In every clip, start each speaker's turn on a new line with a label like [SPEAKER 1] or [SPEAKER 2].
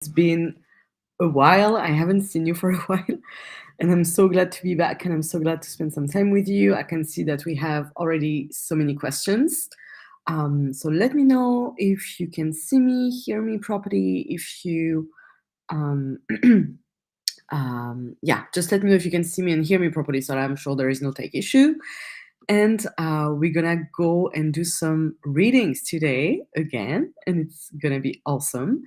[SPEAKER 1] It's been a while. I haven't seen you for a while, and I'm so glad to be back, and I'm so glad to spend some time with you. I can see that we have already so many questions. So let me know if you can see me, hear me properly, if you, um, yeah, just let me know if you can see me and hear me properly so that I'm sure there is no tech issue. And we're gonna go and do some readings today again, and it's gonna be awesome.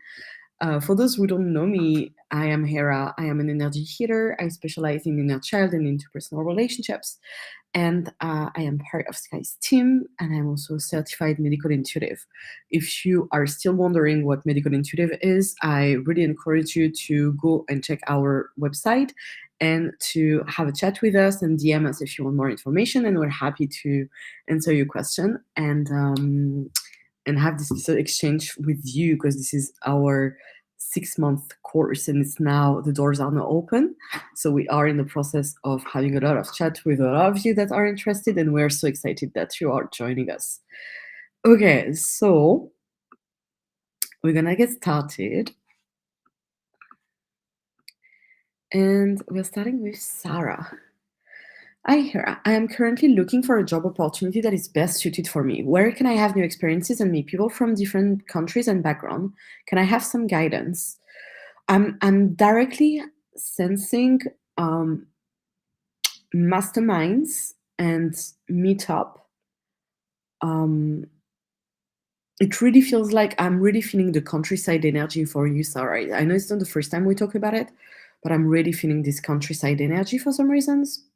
[SPEAKER 1] For those who don't know me, I am Hera. I am an energy healer. I specialize in inner child and interpersonal relationships. And I am part of Sky's team, and I'm also a certified medical intuitive. If you are still wondering what medical intuitive is, I really encourage you to go and check our website and to have a chat with us and DM us if you want more information. And we're happy to answer your question and have this little exchange with you, because this is our 6-month course and it's now the doors are now open. So we are in the process of having a lot of chat with a lot of you that are interested, and we're so excited that you are joining us. Okay, so we're gonna get started, and we're starting with Sarah. Hi, Hera. I am currently looking for a job opportunity that is best suited for me. Where can I have new experiences and meet people from different countries and background? Can I have some guidance? I'm directly sensing um, masterminds and meetup. Um, it really feels like I'm really feeling the countryside energy for you, Sarah. I know it's not the first time we talk about it, but I'm really feeling this countryside energy for some reasons.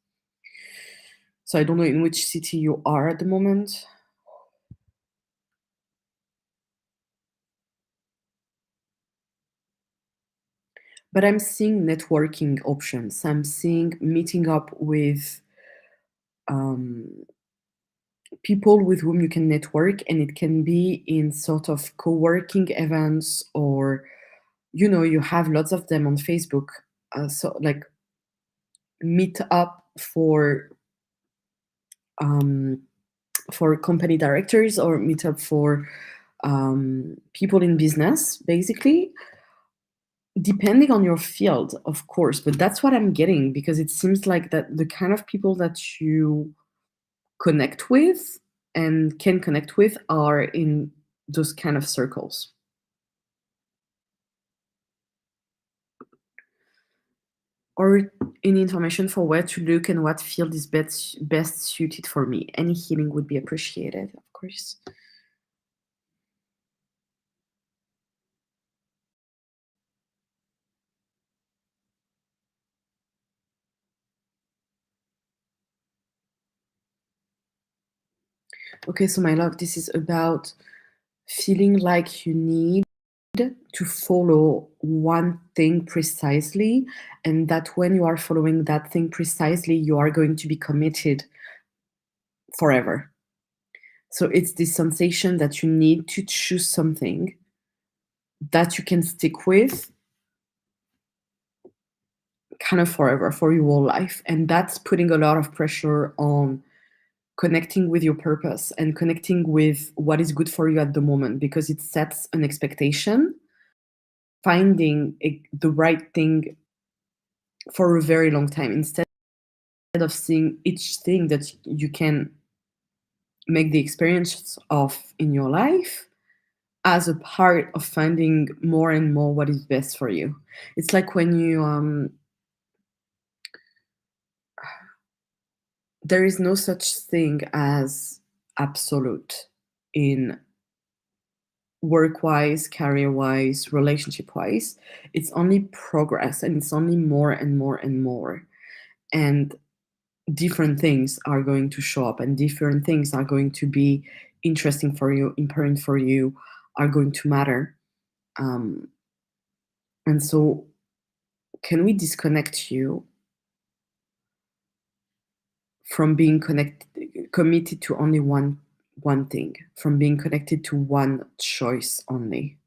[SPEAKER 1] So I don't know in which city you are at the moment. But I'm seeing networking options. I'm seeing meeting up with um, people with whom you can network, and it can be in sort of co-working events, or you have lots of them on Facebook. So like meet up um, for company directors, or meet up for people in business, basically, depending on your field, of course. But that's what I'm getting, because it seems like that the kind of people that you connect with and can connect with are in those kind of circles. Or any information for where to look and what field is best suited for me. Any healing would be appreciated, of course. Okay, so my love, this is about feeling like you need to follow one thing precisely, and that when you are following that thing precisely, you are going to be committed forever. So it's this sensation that you need to choose something that you can stick with kind of forever, for your whole life. And that's putting a lot of pressure on connecting with your purpose and connecting with what is good for you at the moment, because it sets an expectation, finding the right thing for a very long time, instead of seeing each thing that you can make the experience of in your life as a part of finding more and more what is best for you. It's like when you there is no such thing as absolute in work-wise, career-wise, relationship-wise. It's only progress, and it's only more and more and more. And different things are going to show up, and different things are going to be interesting for you, important for you, are going to matter. Um, and so, can we disconnect you from being committed to only one thing, from being connected to one choice only?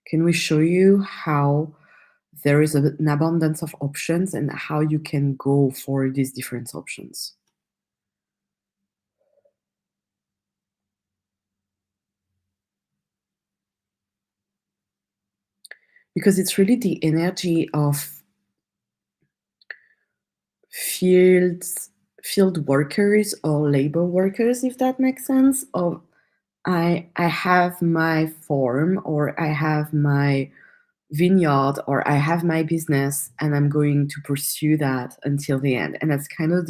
[SPEAKER 1] Can we show you how there is an abundance of options and how you can go for these different options? because it's really the energy of fields field workers or labor workers, if that makes sense. Of I have my farm, or I have my vineyard, or I have my business, and I'm going to pursue that until the end. And that's kind of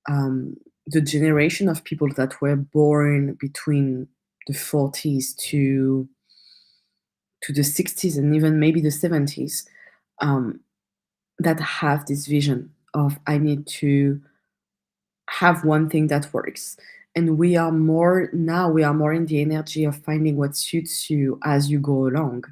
[SPEAKER 1] um, the generation of people that were born between the 40s to the 60s, and even maybe the 70s, um, that have this vision of I need to have one thing that works. And we are more in the energy of finding what suits you as you go along,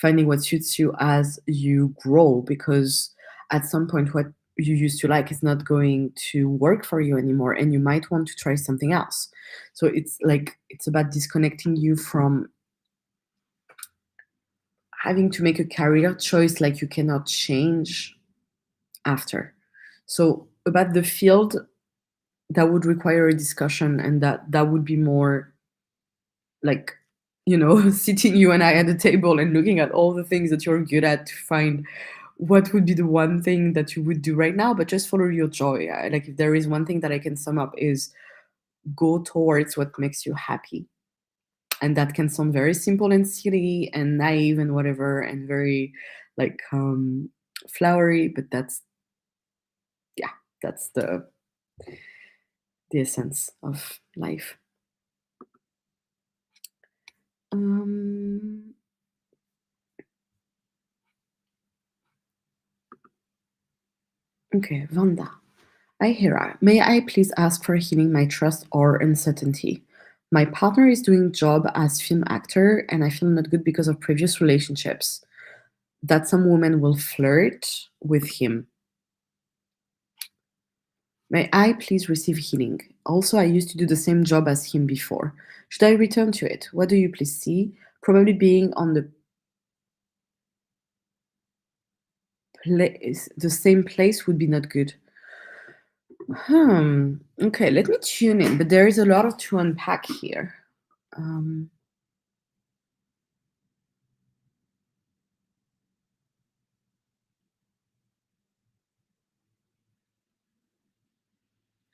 [SPEAKER 1] finding what suits you as you grow, because at some point what you used to like is not going to work for you anymore, and you might want to try something else. So it's like it's about disconnecting you from having to make a career choice like you cannot change after. So about the field, that would require a discussion, and that would be more like, sitting you and I at a table and looking at all the things that you're good at to find what would be the one thing that you would do right now. But just follow your joy. Like, if there is one thing that I can sum up, is go towards what makes you happy. And that can sound very simple and silly and naive and whatever, and very like flowery, but yeah, that's the essence of life. Um, okay, Vanda. Hi, Hera. May I please ask for healing my trust or uncertainty? My partner is doing job as film actor, and I feel not good because of previous relationships. That some woman will flirt with him. May I please receive healing? Also, I used to do the same job as him before. Should I return to it? What do you please see? Probably being on the same place would be not good. Okay, let me tune in, but there is a lot to unpack here. Um,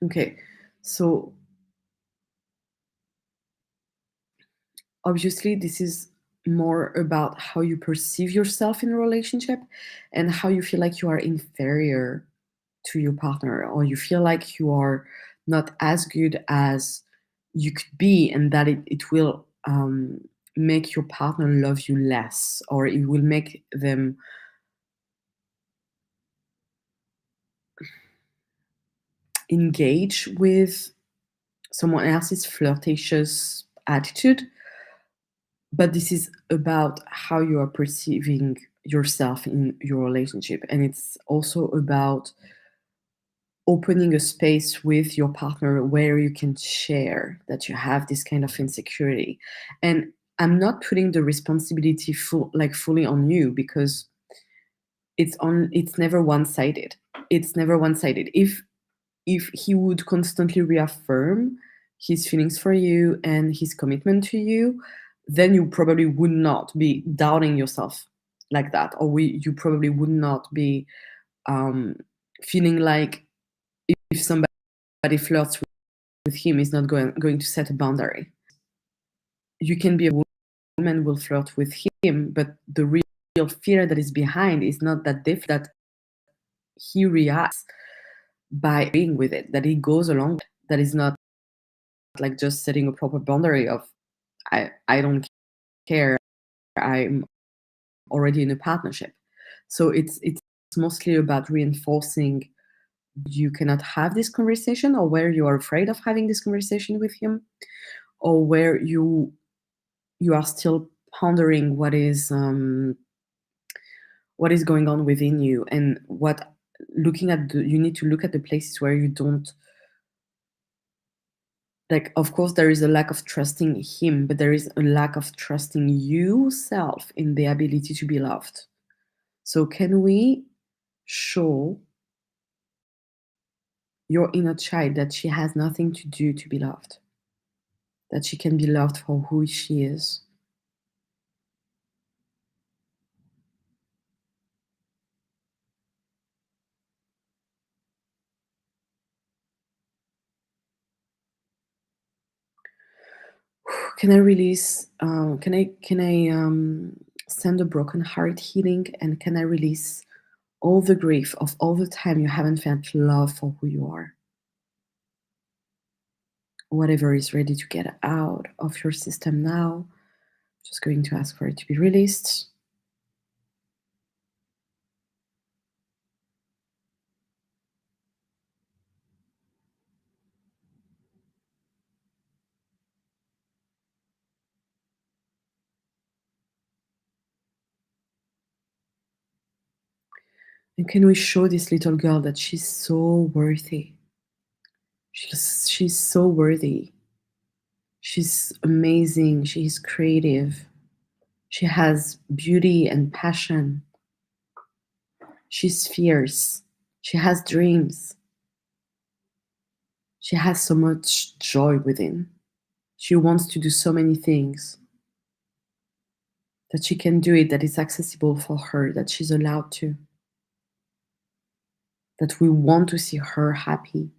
[SPEAKER 1] okay, so obviously this is more about how you perceive yourself in a relationship, and how you feel like you are inferior to your partner, or you feel like you are not as good as you could be, and that it will make your partner love you less, or it will make them engage with someone else's flirtatious attitude. But this is about how you are perceiving yourself in your relationship, and it's also about opening a space with your partner where you can share that you have this kind of insecurity. And I'm not putting the responsibility fully on you, because it's never one-sided. It's never one-sided. If he would constantly reaffirm his feelings for you and his commitment to you, then you probably would not be doubting yourself like that, or you probably would not be um, feeling like if somebody flirts with him, is not going to set a boundary. You can be a woman will flirt with him, but the real fear that is behind is not that he reacts by being with it, that he goes along with it, that is not like just setting a proper boundary of I don't care, I'm already in a partnership. So it's mostly about reinforcing you cannot have this conversation, or where you are afraid of having this conversation with him, or where you are still pondering what is going on within you, and what looking at you need to look at the places where you don't, like, of course there is a lack of trusting him, but there is a lack of trusting yourself in the ability to be loved. So can we show your inner child that she has nothing to do to be loved, that she can be loved for who she is? Can I release? Can I send a broken heart healing, and can I release all the grief of all the time you haven't felt love for who you are? Whatever is ready to get out of your system now, just going to ask for it to be released. And can we show this little girl that she's so worthy? She's so worthy. She's amazing. She's creative. She has beauty and passion. She's fierce. She has dreams. She has so much joy within. She wants to do so many things, that she can do it, that it's accessible for her, that she's allowed to, that we want to see her happy.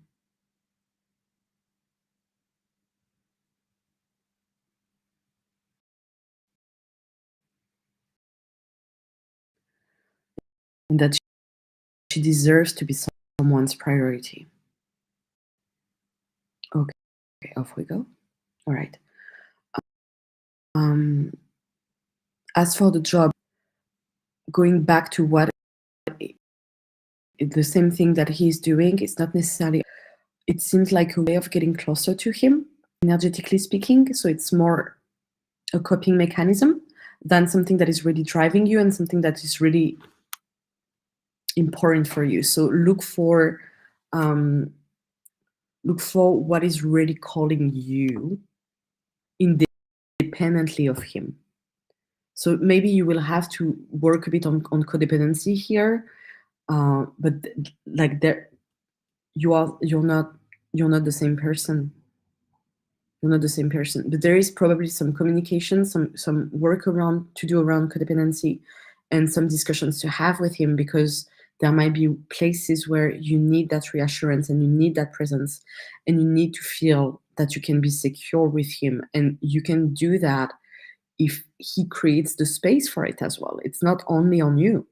[SPEAKER 1] And that she deserves to be someone's priority. Okay, off we go. All right. Um, as for the job, going back to what the same thing that he's doing, it's not necessarily, it seems like a way of getting closer to him, energetically speaking. So it's more a coping mechanism than something that is really driving you and something that is really important for you. So um, look for what is really calling you independently of him. So maybe you will have to work a bit on codependency here, but like there, you're not the same person. You're not the same person. But there is probably some communication, some work around to do around codependency, and some discussions to have with him, because there might be places where you need that reassurance and you need that presence, and you need to feel that you can be secure with him, and you can do that if he creates the space for it as well. It's not only on you.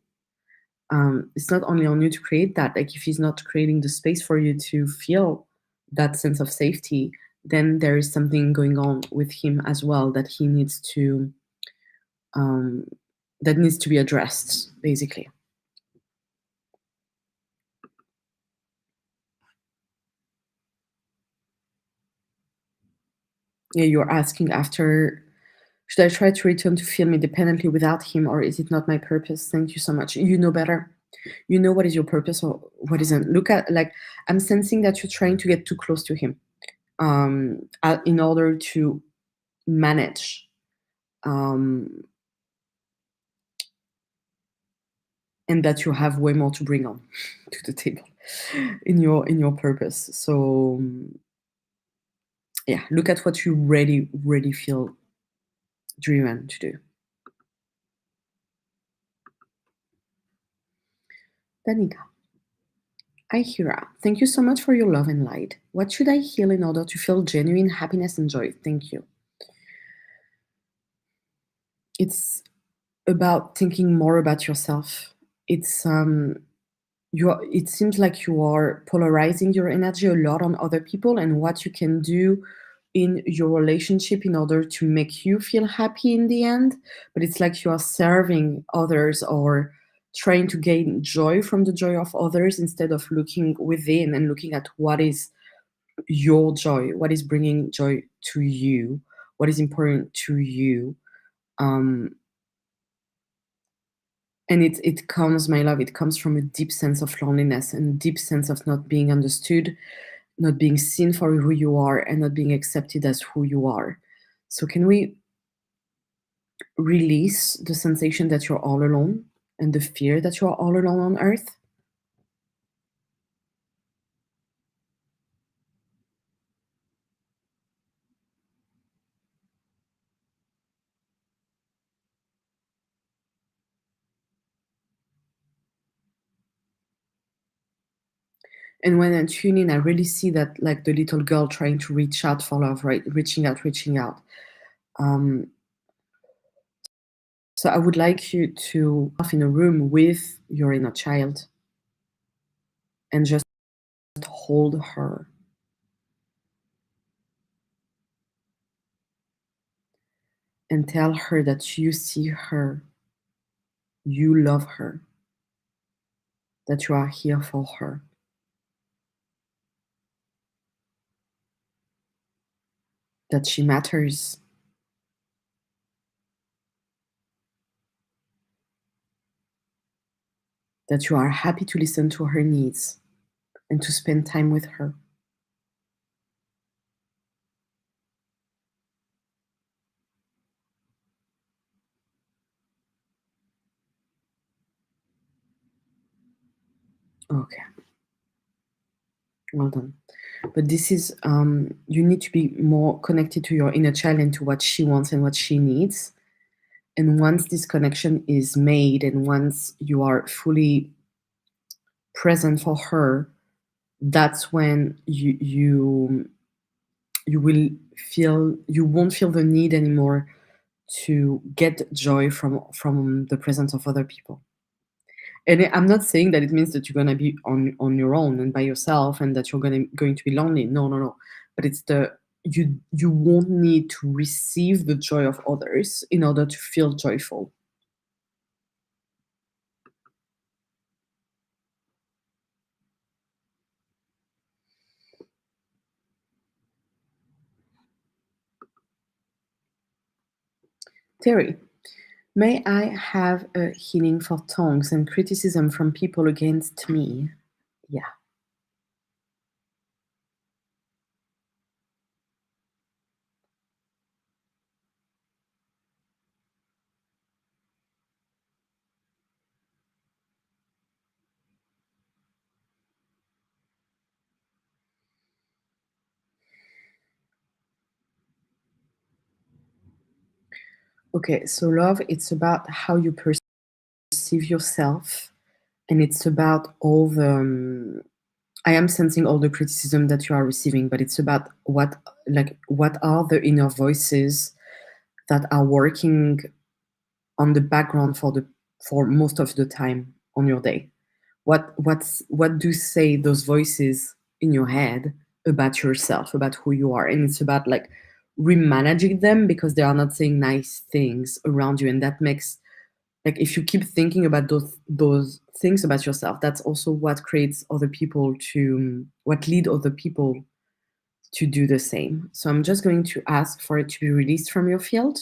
[SPEAKER 1] It's not only on you to create that. Like, if he's not creating the space for you to feel that sense of safety, then there is something going on with him as well that he needs to um, that needs to be addressed, basically. Yeah, you're asking after, should I try to return to film independently without him, or is it not my purpose? Thank you so much. You know better. You know what is your purpose or what isn't. Look at, like, I'm sensing that you're trying to get too close to him, in order to manage, um, and that you have way more to bring on to the table in your purpose. So yeah, look at what you really feel driven to do. Danica. Hi, Hera. Thank you so much for your love and light. What should I heal in order to feel genuine happiness and joy? Thank you. It's about thinking more about yourself. It's it seems like you are polarizing your energy a lot on other people and what you can do in your relationship in order to make you feel happy in the end. But it's like you are serving others or trying to gain joy from the joy of others, instead of looking within and looking at what is your joy, what is bringing joy to you, what is important to you. um, and it comes, my love, it comes from a deep sense of loneliness and deep sense of not being understood, not being seen for who you are, and not being accepted as who you are. So can we release the sensation that you're all alone and the fear that you're all alone on earth? And when I tune in, I really see that, like the little girl trying to reach out for love, right? Reaching out, reaching out. Um, so I would like you to in a room with your inner child and just hold her. And tell her that you see her, you love her, that you are here for her. That she matters. That you are happy to listen to her needs and to spend time with her. Okay, well done. But this is, you need to be more connected to your inner child and to what she wants and what she needs. And once this connection is made and once you are fully present for her, that's when you will feel, you won't feel the need anymore to get joy from the presence of other people. And I'm not saying that it means that you're gonna be on your own and by yourself and that you're going to be lonely. No, no, no. But it's the, you won't need to receive the joy of others in order to feel joyful. Terry, may I have a healing for tongues and criticism from people against me? Yeah. Okay, so love, it's about how you perceive yourself, and it's about all the I am sensing all the criticism that you are receiving, but it's about what are the inner voices that are working on the background for most of the time on your day. What do say those voices in your head about yourself, about who you are? And it's about like remanaging them because they are not saying nice things around you, and that makes, like, if you keep thinking about those things about yourself, that's also what creates other people to, what lead other people to do the same. So I'm just going to ask for it to be released from your field.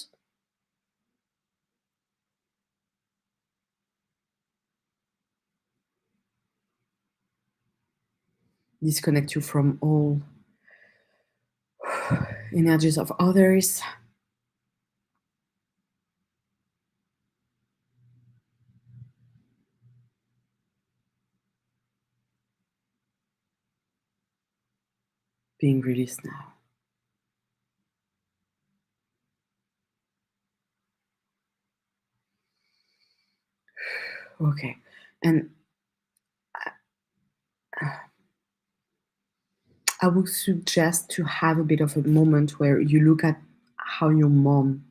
[SPEAKER 1] Disconnect you from all energies of others. Being released now. Okay. And I would suggest to have a bit of a moment where you look at how your mom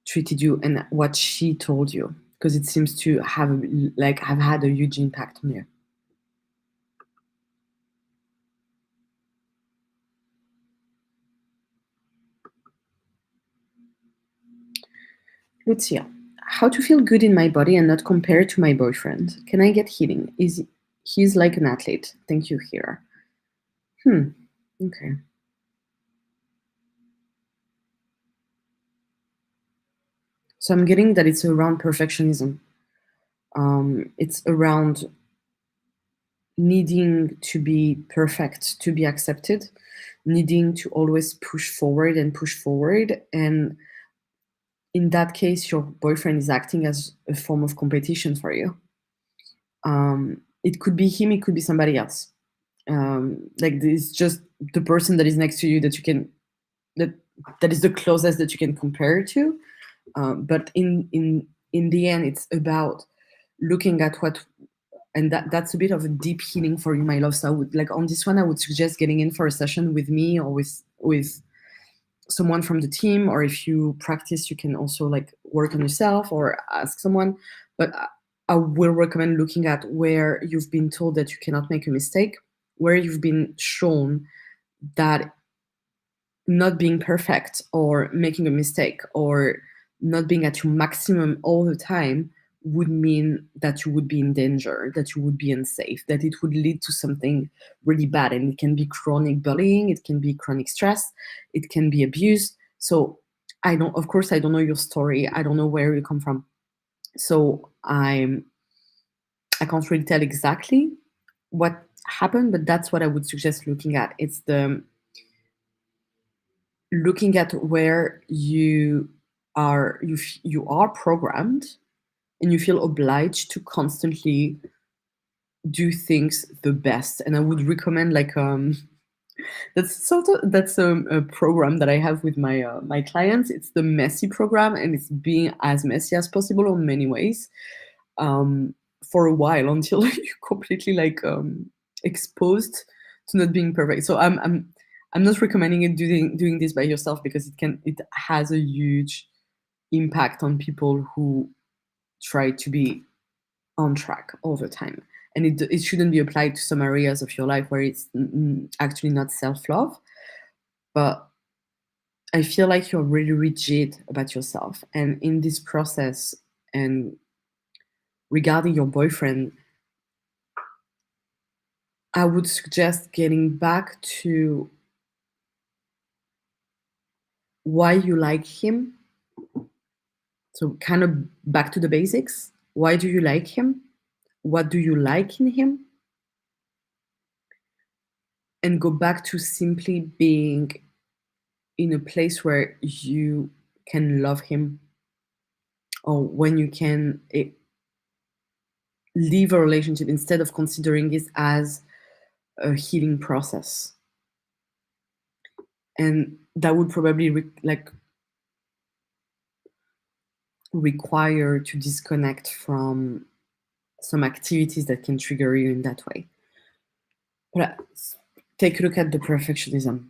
[SPEAKER 1] treated you and what she told you, because it seems to have had a huge impact on you. Lucia, how to feel good in my body and not compare to my boyfriend? Can I get healing? He's like an athlete? Thank you, Hera. Okay. So I'm getting that it's around perfectionism. It's around needing to be perfect to be accepted, needing to always push forward and push forward. And in that case, your boyfriend is acting as a form of competition for you. It could be him, it could be somebody else. Like it's just the person that is next to you that you can, that that is the closest that you can compare to. But in the end, it's about looking at what, and that's a bit of a deep healing for you, my love. So I would, like, on this one, I would suggest getting in for a session with me or with someone from the team, or if you practice, you can also like work on yourself or ask someone. But I will recommend looking at where you've been told that you cannot make a mistake, where you've been shown that not being perfect or making a mistake or not being at your maximum all the time would mean that you would be in danger, that you would be unsafe, that it would lead to something really bad. And it can be chronic bullying, it can be chronic stress, it can be abuse. So of course, I don't know your story. I don't know where you come from. So I can't really tell exactly what happened, but that's what I would suggest looking at. It's the looking at where you are programmed and you feel obliged to constantly do things the best. And I would recommend like that's a program that I have with my clients. It's the messy program, and it's being as messy as possible in many ways, um for a while, until you're completely like exposed to not being perfect. So I'm not recommending it doing this by yourself, because it has a huge impact on people who try to be on track all the time. And it shouldn't be applied to some areas of your life where it's actually not self-love. But I feel like you're really rigid about yourself. And in this process, and regarding your boyfriend, I would suggest getting back to why you like him. So, kind of back to the basics. Why do you like him? What do you like in him? And go back to simply being in a place where you can love him, or when you can leave a relationship instead of considering it as a healing process. And that would probably require to disconnect from some activities that can trigger you in that way. But take a look at the perfectionism.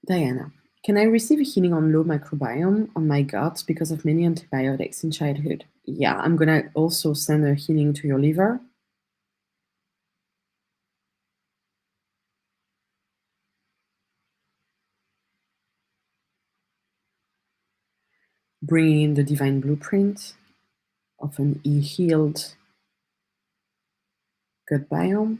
[SPEAKER 1] Diana, can I receive healing on low microbiome on my gut because of many antibiotics in childhood? Yeah, I'm gonna also send a healing to your liver. Bringing in the divine blueprint of an healed gut biome.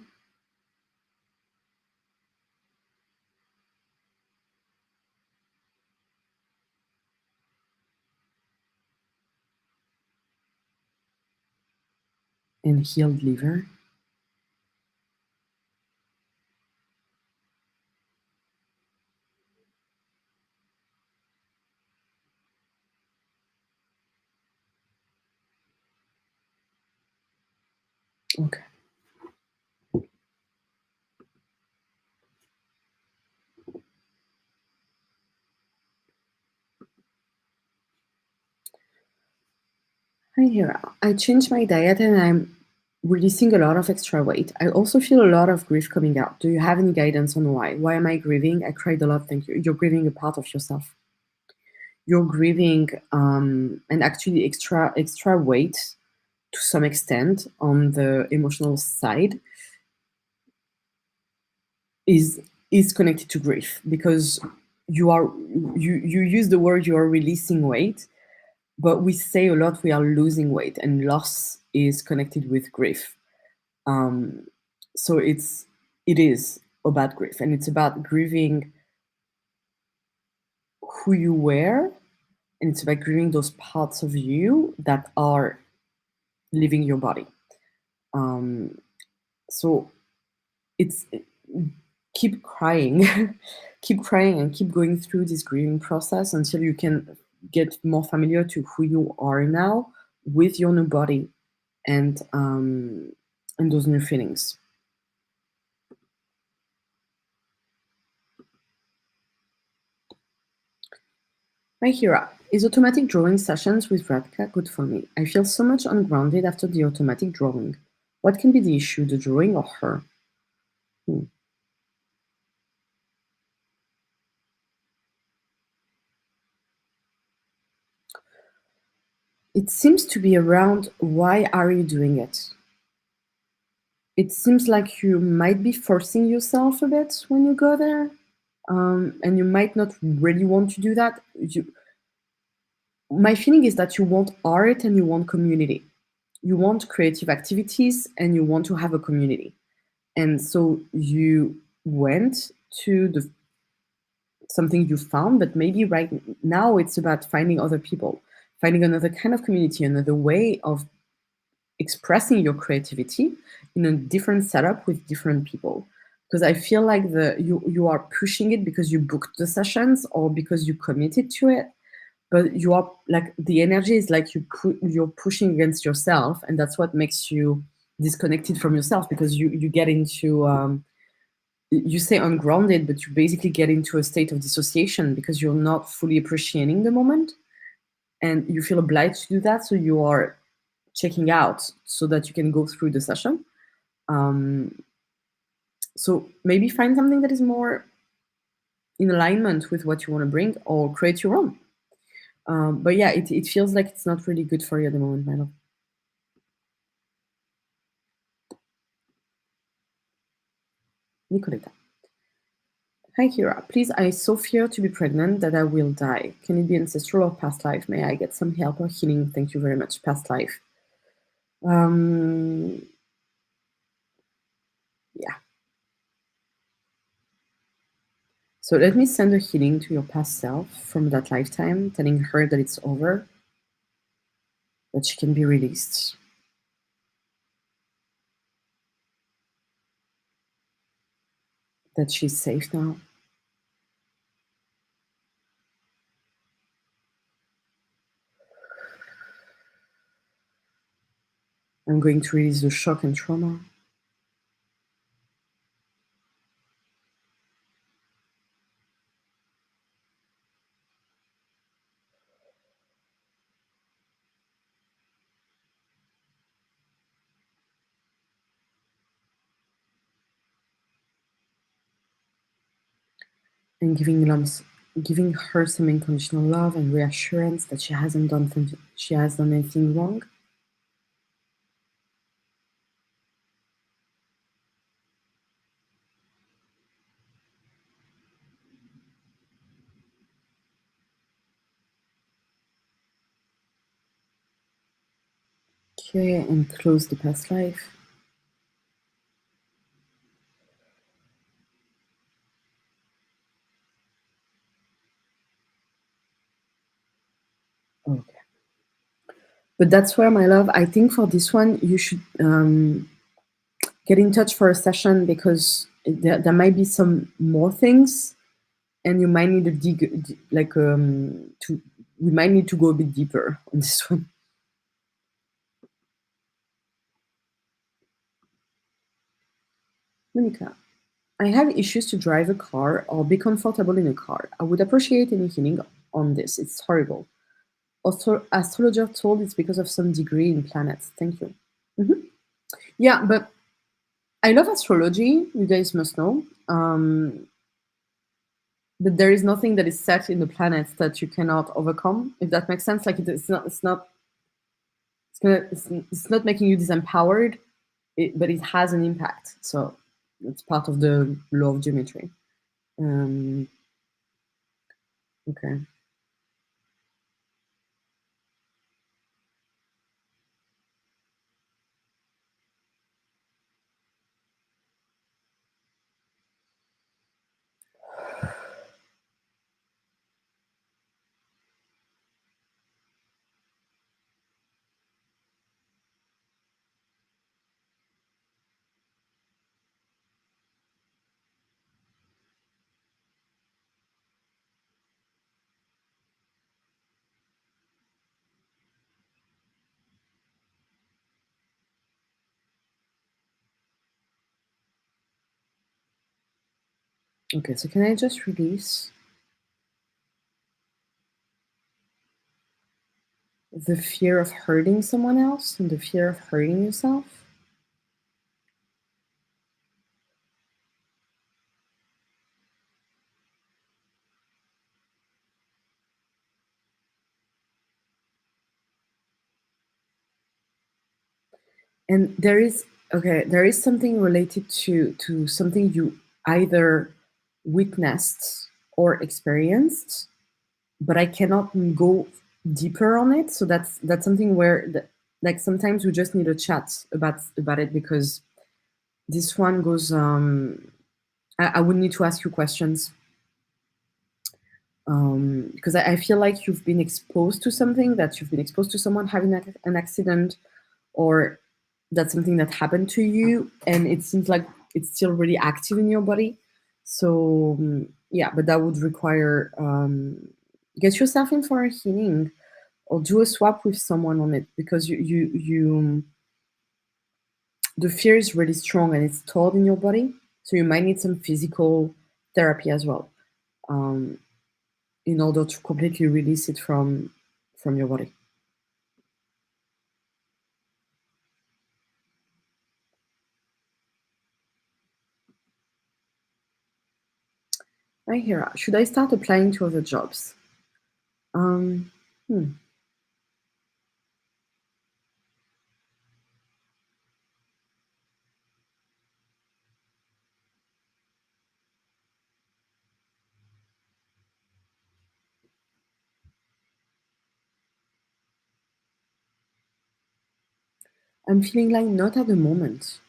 [SPEAKER 1] And healed liver. Okay. Hi, Hera. I changed my diet and I'm releasing a lot of extra weight. I also feel a lot of grief coming out. Do you have any guidance on why? Why am I grieving? I cried a lot. Thank you. You're grieving a part of yourself. You're grieving, and actually extra weight to some extent on the emotional side is connected to grief, because you use the word you are releasing weight, but we say a lot we are losing weight, and loss is connected with grief. Um, so it is about grief, and it's about grieving who you were, and it's about grieving those parts of you that are leaving your body. Um, so it's keep crying, keep crying, and keep going through this grieving process until you can get more familiar to who you are now with your new body, and those new feelings. Hi, Hira. Is automatic drawing sessions with Radka good for me? I feel so much ungrounded after the automatic drawing. What can be the issue, the drawing or her? Hmm. It seems to be around why are you doing it? It seems like you might be forcing yourself a bit when you go there, and you might not really want to do that. My feeling is that you want art and you want community. You want creative activities and you want to have a community. And so you went to the something you found, but maybe right now it's about finding other people, finding another kind of community, another way of expressing your creativity in a different setup with different people. Because I feel like you are pushing it because you booked the sessions or because you committed to it, but you are like the energy is like you're pushing against yourself, and that's what makes you disconnected from yourself because you get into you say ungrounded, but you basically get into a state of dissociation because you're not fully appreciating the moment and you feel obliged to do that. So you are checking out so that you can go through the session. Um, so maybe find something that is more in alignment with what you want to bring or create your own. But yeah, it feels like it's not really good for you at the moment, my love. Nicoletta. Hi, Hera. Please, I so fear to be pregnant that I will die. Can it be ancestral or past life? May I get some help or healing? Thank you very much. Past life. Um, yeah. So let me send a healing to your past self from that lifetime, telling her that it's over, that she can be released, that she's safe now. I'm going to release the shock and trauma. And giving her some unconditional love and reassurance that she has done anything wrong. Okay, and close the past life. Okay. But that's where, my love, I think for this one, you should get in touch for a session because there might be some more things and you might need to like, we might need to go a bit deeper on this one. Monica, I have issues to drive a car or be comfortable in a car. I would appreciate any healing on this. It's horrible. Also, astrologer told it's because of some degree in planets. Thank you. Mhm. Yeah, but I love astrology. You guys must know. But there is nothing that is set in the planets that you cannot overcome. If that makes sense, like it's not. It's not. It's not making you disempowered, but it has an impact. So it's part of the law of geometry. Um, okay. Okay. So can I just release the fear of hurting someone else and the fear of hurting yourself? And there is something related to something you either witnessed or experienced, but I cannot go deeper on it. So that's something where like sometimes we just need a chat about it, because this one goes I would need to ask you questions, because I feel like you've been exposed to something, that you've been exposed to someone having an accident, or that's something that happened to you, and it seems like it's still really active in your body. So yeah, but that would require get yourself in for a healing, or do a swap with someone on it, because you the fear is really strong and it's stored in your body. So you might need some physical therapy as well, um, in order to completely release it from your body. Hi, Hera. Should I start applying to other jobs? Um, hmm. I'm feeling like not at the moment.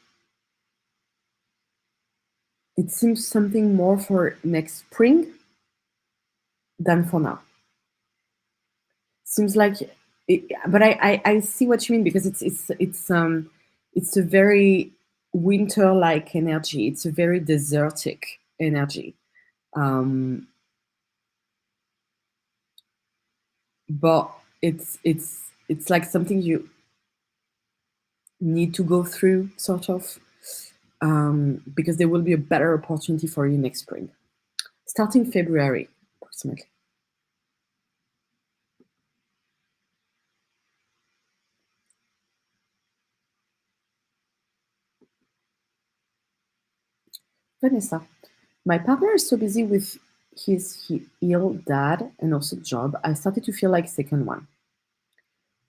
[SPEAKER 1] It seems something more for next spring than for now. Seems like, but I see what you mean, because it's a very winter-like energy. It's a very desertic energy. Um, but it's like something you need to go through, sort of, because there will be a better opportunity for you next spring, starting February, approximately. Vanessa, my partner is so busy with his ill dad and also job. I started to feel like second one.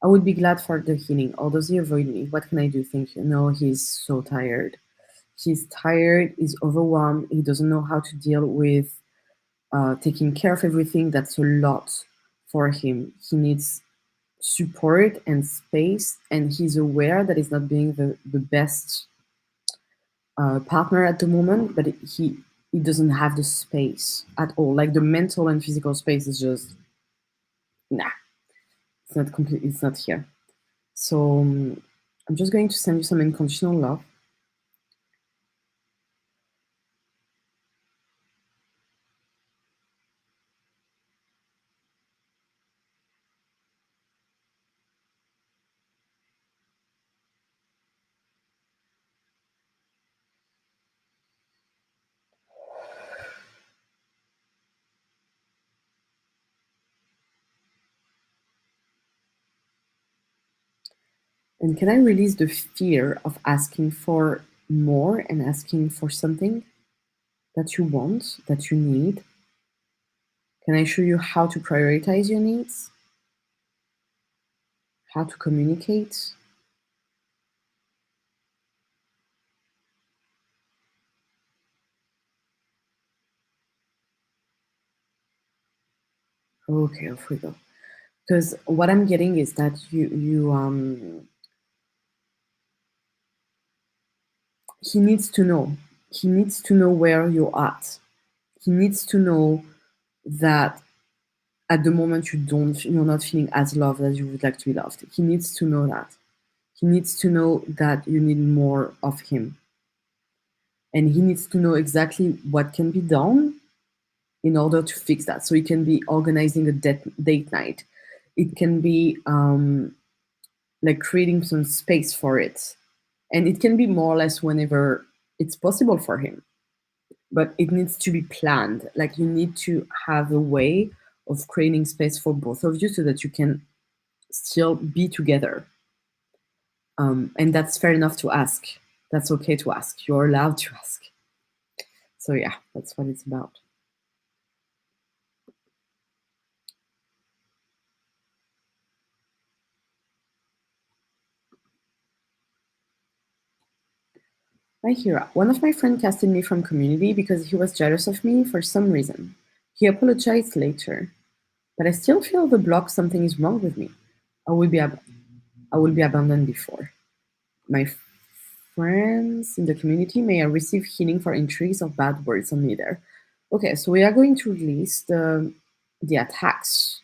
[SPEAKER 1] I would be glad for the healing. Or does he avoid me? What can I do? Thank you. No, he's so tired. He's tired. He's overwhelmed. He doesn't know how to deal with taking care of everything. That's a lot for him. He needs support and space, and he's aware that he's not being the best partner at the moment, but he doesn't have the space at all. Like the mental and physical space is just nah. It's not complete. It's not here. So I'm just going to send you some unconditional love. And can I release the fear of asking for more and asking for something that you want, that you need? Can I show you how to prioritize your needs? How to communicate? Okay, off we go. Because what I'm getting is that he needs to know. He needs to know where you're at. He needs to know that at the moment you're not feeling as loved as you would like to be loved. He needs to know that. He needs to know that you need more of him. And he needs to know exactly what can be done in order to fix that. So it can be organizing a date night. It can be like creating some space for it. And it can be more or less whenever it's possible for him. But it needs to be planned. Like you need to have a way of creating space for both of you so that you can still be together. And that's fair enough to ask. That's okay to ask. You're allowed to ask. So yeah, that's what it's about. Hi, Hera. One of my friends casted me from community because he was jealous of me for some reason. He apologized later, but I still feel the block something is wrong with me. I will be ab- I will be abandoned before. My friends in the community may I receive healing for injuries or bad words on me there. Okay, so we are going to release the attacks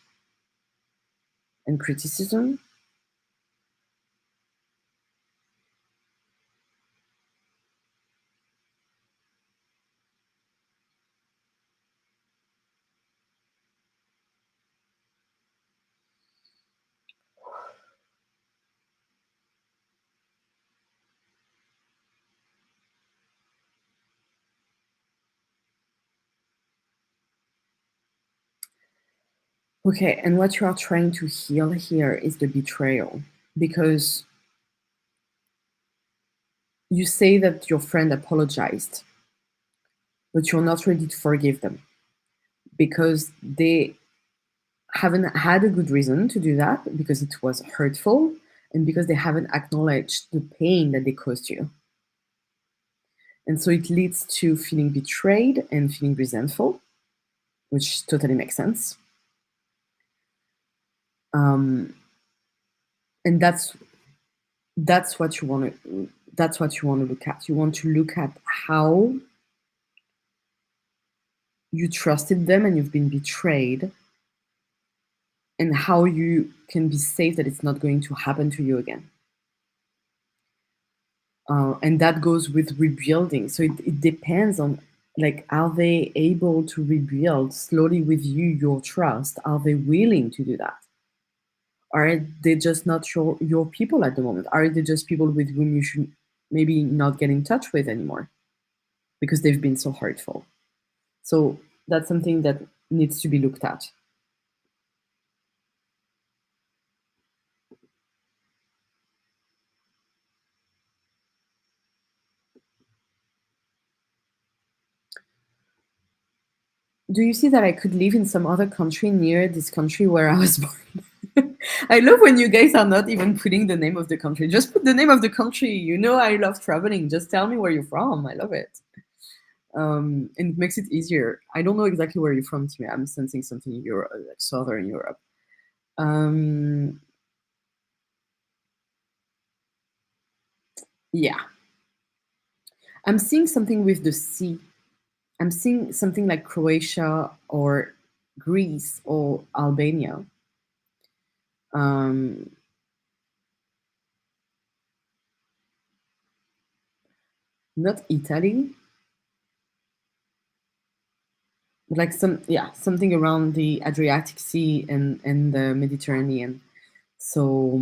[SPEAKER 1] and criticism. Okay, and what you are trying to heal here is the betrayal. Because you say that your friend apologized, but you're not ready to forgive them because they haven't had a good reason to do that, because it was hurtful, and because they haven't acknowledged the pain that they caused you. And so it leads to feeling betrayed and feeling resentful, which totally makes sense. Um, and that's what you want to look at. You want to look at how you trusted them and you've been betrayed, and how you can be safe that it's not going to happen to you again. And that goes with rebuilding. So it depends on, like, are they able to rebuild slowly with you your trust? Are they willing to do that? Are they just not your people at the moment? Are they just people with whom you should maybe not get in touch with anymore because they've been so hurtful? So that's something that needs to be looked at. Do you see that I could live in some other country near this country where I was born? I love when you guys are not even putting the name of the country. Just put the name of the country. You know, I love traveling. Just tell me where you're from. I love it. And it makes it easier. I don't know exactly where you're from, Timmy. I'm sensing something in Europe, like Southern Europe. Um, yeah, I'm seeing something with the sea. I'm seeing something like Croatia or Greece or Albania. Um, Not Italy, but like something around the Adriatic Sea and the Mediterranean. So,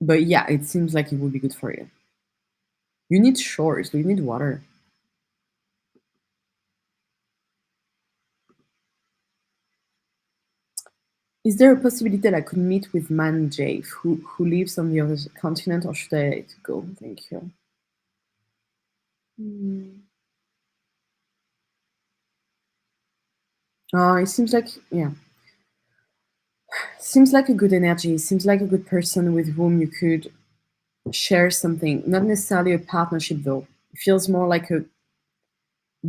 [SPEAKER 1] but yeah, it seems like it would be good for you. You need shores. You need water. Is there a possibility that I could meet with Man Jave, who lives on the other continent, or should I go? Thank you. Hmm. It seems like, yeah, seems like a good energy. Seems like a good person with whom you could share something. Not necessarily a partnership though. It feels more like a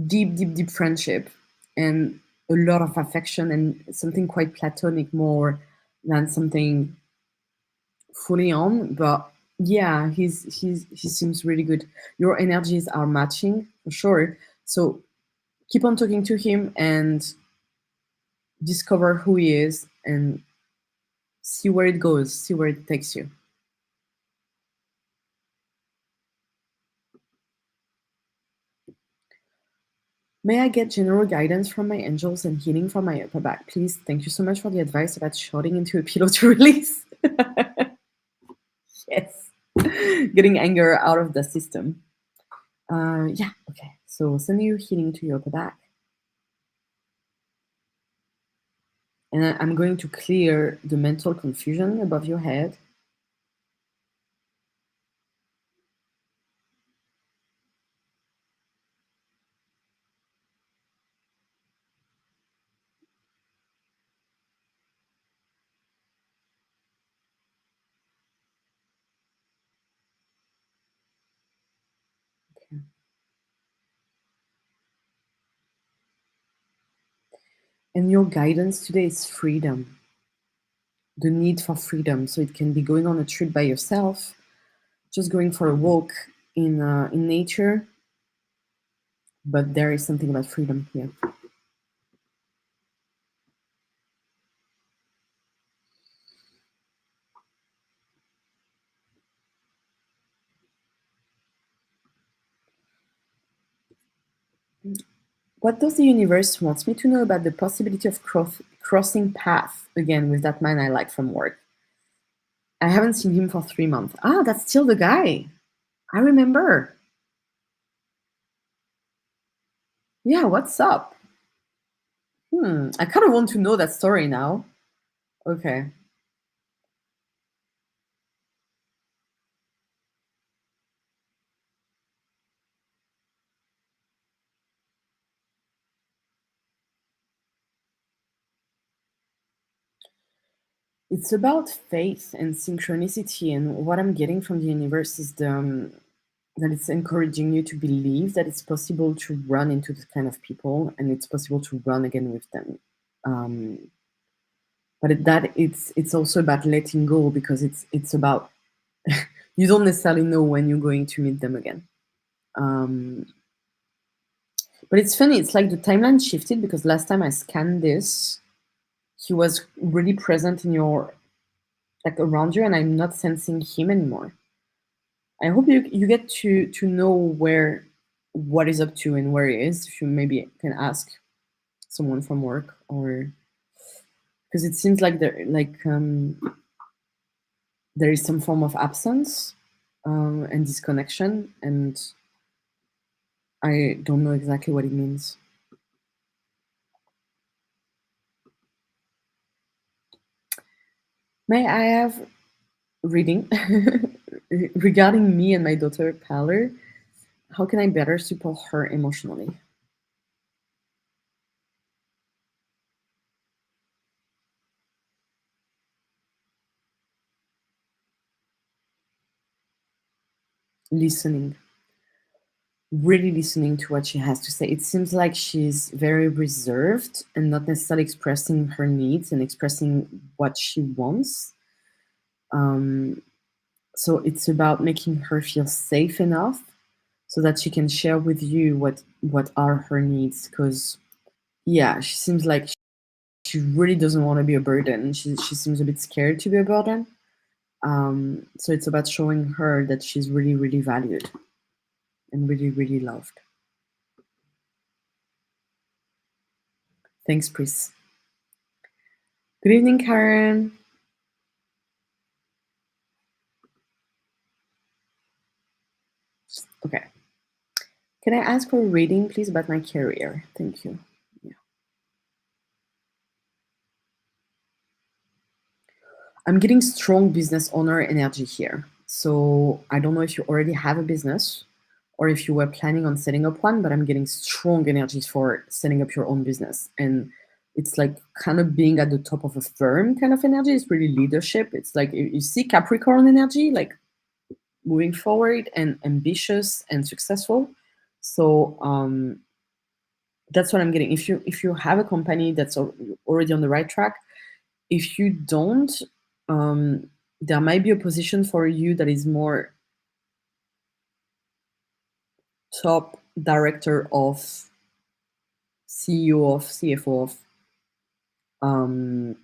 [SPEAKER 1] deep friendship and a lot of affection and something quite platonic more than something fully on. But yeah, he seems really good. Your energies are matching for sure. So keep on talking to him and discover who he is and see where it goes, see where it takes you. May I get general guidance from my angels and healing from my upper back, please? Thank you so much for the advice about shouting into a pillow to release. Yes. Getting anger out of the system. Yeah, okay. So send you healing to your upper back. And I'm going to clear the mental confusion above your head. And your guidance today is freedom, the need for freedom. So it can be going on a trip by yourself, just going for a walk in nature, but there is something about freedom here. What does the universe want me to know about the possibility of crossing paths again with that man I like from work? I haven't seen him for 3 months. Ah, that's still the guy. I remember. Yeah, what's up? I kind of want to know that story now. Okay. It's about faith and synchronicity, and what I'm getting from the universe is that it's encouraging you to believe that it's possible to run into this kind of people, and it's possible to run again with them. Um, but it's also about letting go, because it's about you don't necessarily know when you're going to meet them again. Um, but it's funny. It's like the timeline shifted, because last time I scanned this, he was really present in your like around you, and I'm not sensing him anymore. I hope you get to know where what is up to and where he is. If you maybe can ask someone from work, or because it seems like there is some form of absence and disconnection, and I don't know exactly what it means. May I have reading regarding me and my daughter Paler? How can I better support her emotionally? Listening, really listening to what she has to say. It seems like she's very reserved and not necessarily expressing her needs and expressing what she wants. Um, so it's about making her feel safe enough so that she can share with you what are her needs. Because yeah, she seems like she really doesn't want to be a burden. She seems a bit scared to be a burden. So it's about showing her that she's really, really valued and really, really loved. Thanks, Pris. Good evening, Karen. Okay. Can I ask for a reading, please, about my career? Thank you. Yeah. I'm getting strong business owner energy here. So I don't know if you already have a business or if you were planning on setting up one, but I'm getting strong energies for setting up your own business. And it's like kind of being at the top of a firm kind of energy. It's really leadership. It's like you see Capricorn energy, like moving forward and ambitious and successful. So that's what I'm getting. If you have a company that's already on the right track, if you don't, um, there might be a position for you that is more top director of, CEO of, CFO of, um,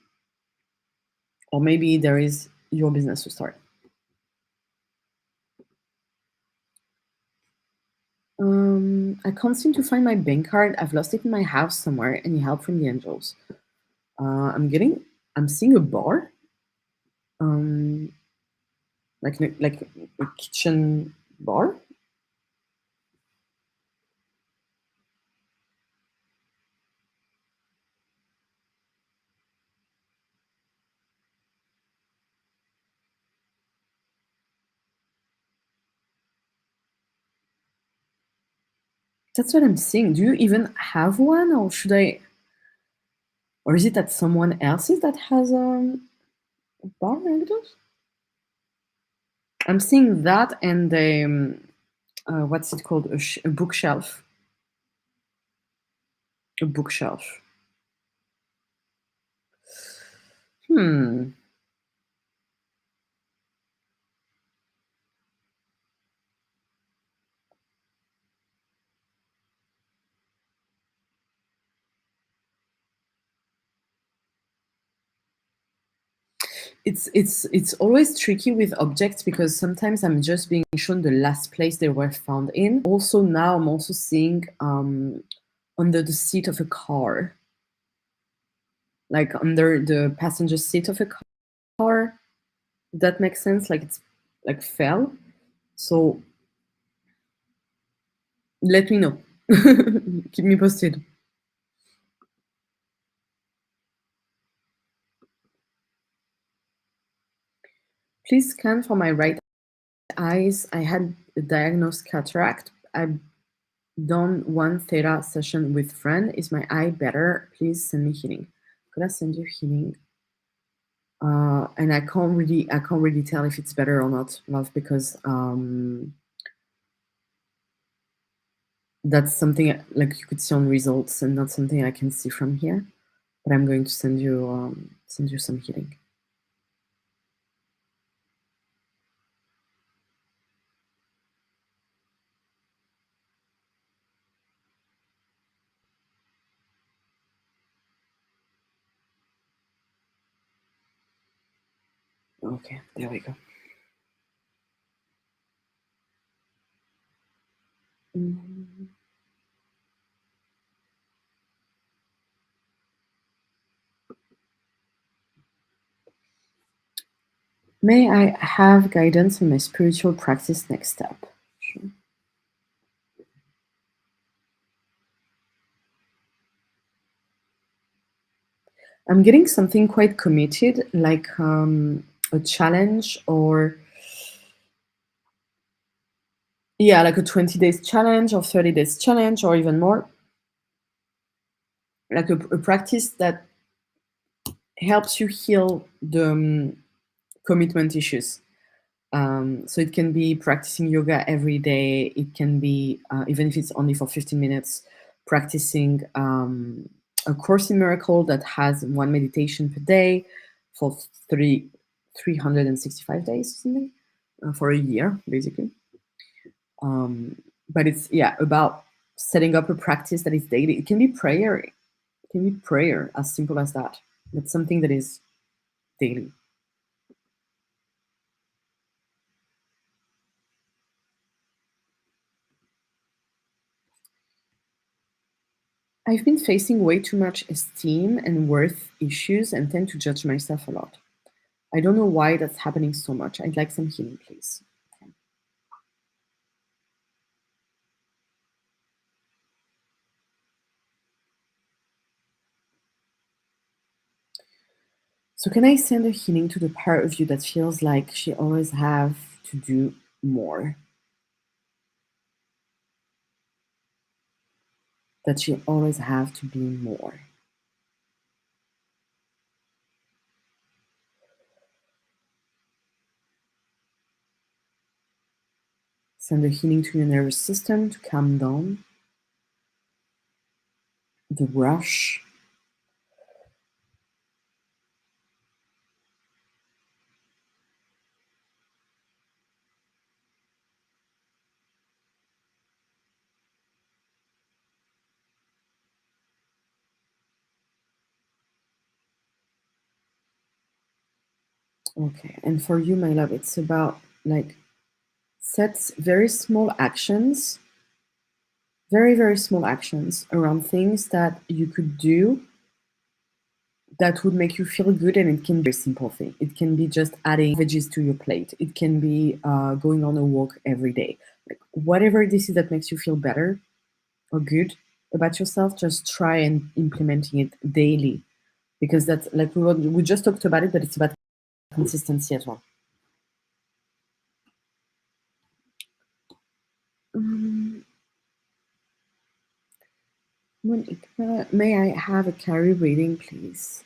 [SPEAKER 1] or maybe there is your business to start. I can't seem to find my bank card. I've lost it in my house somewhere. Any help from the angels? I'm seeing a bar, um, like a kitchen bar. That's what I'm seeing. Do you even have one, or should I? Or is it that someone else's that has a bar like this? I'm seeing that and what's it called? A bookshelf. A bookshelf. Hmm. It's always tricky with objects because sometimes I'm just being shown the last place they were found in. Also now I'm also seeing under the seat of a car, like under the passenger seat of a car. That makes sense. Like it's like fell. So let me know. Keep me posted. Please scan for my right eyes. I had a diagnosed cataract. I've done one theta session with friend. Is my eye better? Please send me healing. Could I send you healing? And I can't really tell if it's better or not, love, because that's something like you could see on results and not something I can see from here. But I'm going to send you some healing. Okay, there we go. Mm. May I have guidance on my spiritual practice next step? Sure. I'm getting something quite committed, like a challenge, or yeah, like a 20 days challenge or 30 days challenge or even more, like a practice that helps you heal the commitment issues. So it can be practicing yoga every day. It can be, even if it's only for 15 minutes, practicing a Course in Miracle that has one meditation per day for 365 days, something, for a year, basically. But it's, yeah, about setting up a practice that is daily. It can be prayer. It can be prayer, as simple as that. It's something that is daily. I've been facing way too much esteem and worth issues and tend to judge myself a lot. I don't know why that's happening so much. I'd like some healing, please. Okay. So, can I send a healing to the part of you that feels like she always have to do more? That she always have to be more? Send a healing to your nervous system to calm down the rush. Okay. And for you, my love, it's about like set very small actions, very, very small actions around things that you could do that would make you feel good, and it can be a simple thing. It can be just adding veggies to your plate. It can be going on a walk every day. Like whatever this is that makes you feel better or good about yourself, just try and implementing it daily, because that's like we just talked about it, but it's about consistency as well. Um, Monica, may I have a carry reading, please?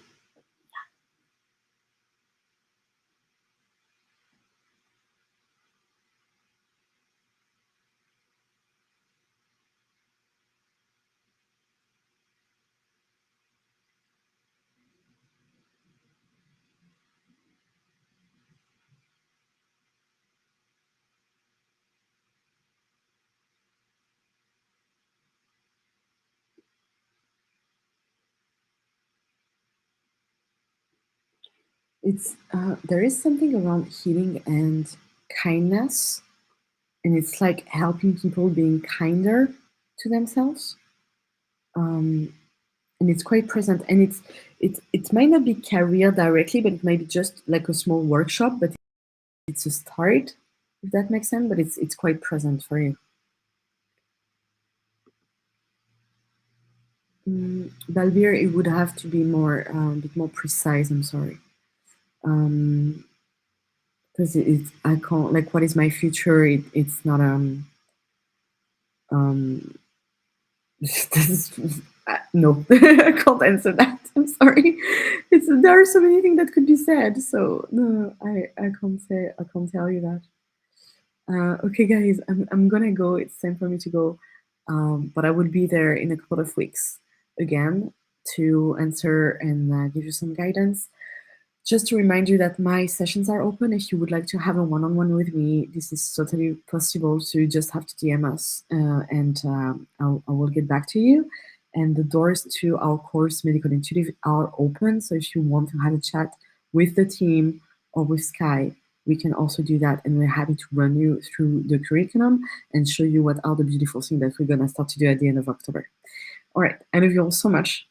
[SPEAKER 1] It's there is something around healing and kindness, and it's like helping people being kinder to themselves. Um, and it's quite present, and it might not be career directly, but it might be just like a small workshop, but it's a start, if that makes sense, but it's quite present for you. Balbir, it would have to be more a bit more precise. I'm sorry, because it's I can't like what is my future. It's not um this is, no, I can't answer that. I'm sorry. There are so many things that could be said. So no, I can't say. I can't tell you that. Okay, guys, I'm gonna go. It's time for me to go. But I will be there in a couple of weeks again to answer and give you some guidance. Just to remind you that my sessions are open. If you would like to have a one-on-one with me, this is totally possible. So you just have to DM us, and I will get back to you. And the doors to our course, Medical Intuitive, are open. So if you want to have a chat with the team or with Sky, we can also do that. And we're happy to run you through the curriculum and show you what are the beautiful things that we're gonna start to do at the end of October. All right, I love you all so much.